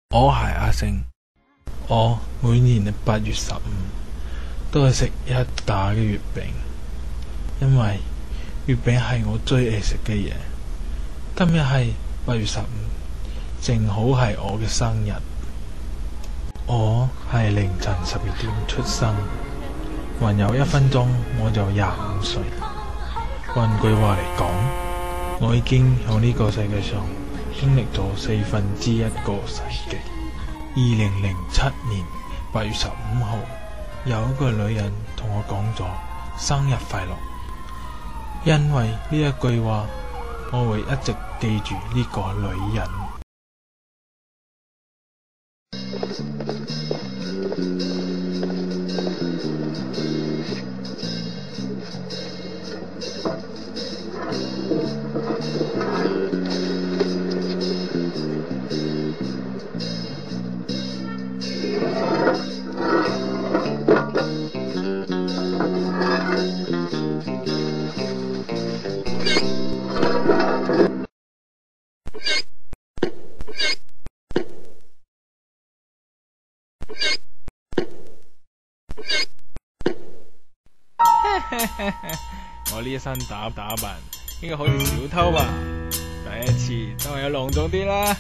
我係阿星，我每年嘅8月15都係食一打嘅月餅，因為月餅係我最愛食嘅嘢。今日係8月15，正好係我嘅生日。我係凌晨12點出生，還有1分鐘我就25歲。換句話嚟講，我已經喺呢個世界上經歷咗1/4個世紀。2007年8月15號，有一個女人同我講咗生日快樂，因為呢一句話，我會一直記住呢個女人。我呢一身打扮應該好似小偷吧？第一次當然有隆重啲啦。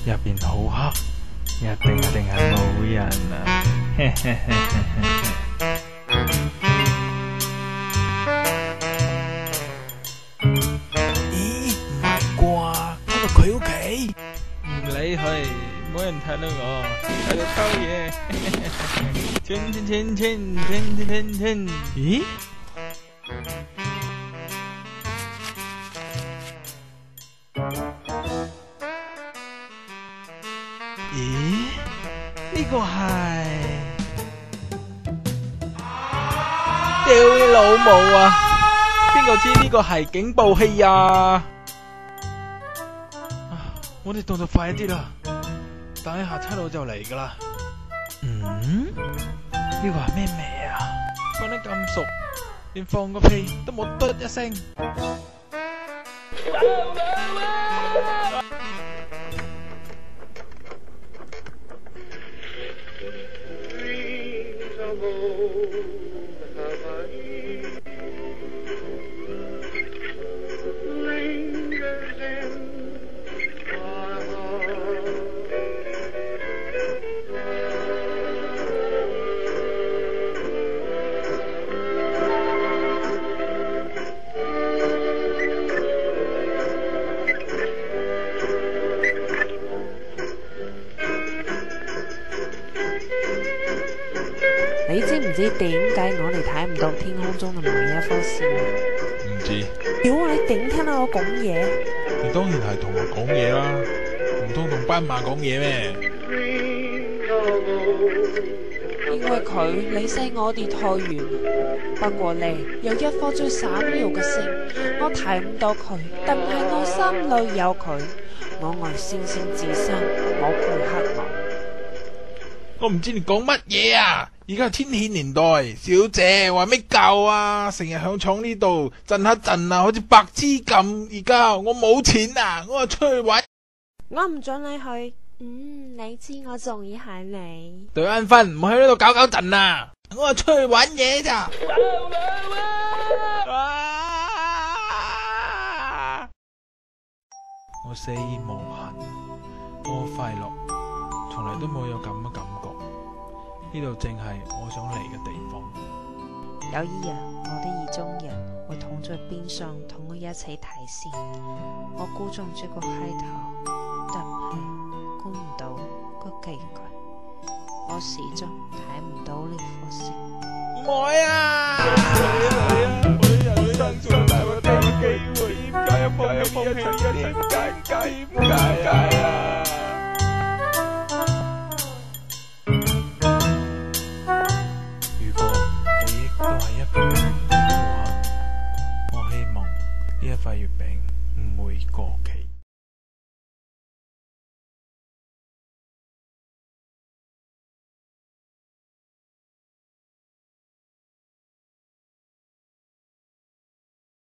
入邊好黑，一定係冇人啊！咦，唔係啩？嗰度佢屋企？唔理佢，冇人睇到我喺度偷嘢。天！咦？呢個係屌你老母啊！邊個知呢個係警報器啊？我哋動作快啲啦，等一下差佬就嚟噶啦。呢個係咩味啊？講得咁熟，連放個屁都冇嘟一聲。你知唔知點解我哋睇唔到天空中嘅每一顆星？唔知。屌你頂聽到我講嘢？你當然係同我講嘢啦，唔通同斑馬講嘢咩？因為佢離晒我哋太遠。不過你有一顆最閃耀嘅星，我睇唔到佢，但係我心裏有佢。我愛星星之心，我配黑暗。我唔知你講乜嘢啊！而家係天譴年代，小姐話咩夠啊？成日響廠呢度震下震啊，好似白痴咁。而家我冇錢啊，我話出去玩。我唔准你去。你知我中意係你。對眼瞓，唔好喺呢度搞震啊！我話出去玩嘢咋。我死而無憾，我快樂，從來都冇有咁嘅感覺。呢度正係我想嚟嘅地方。有一日，我的意中人會躺在邊上同我一齊睇星。我估中這個開頭，但係估唔到個結局。我始終睇唔到呢顆星。唔愛啊！我啲人生最大嘅機會，點解要放棄一切？點解啊？如果記憶都係一塊月餅嘅話，我希望呢一塊月餅唔會過期。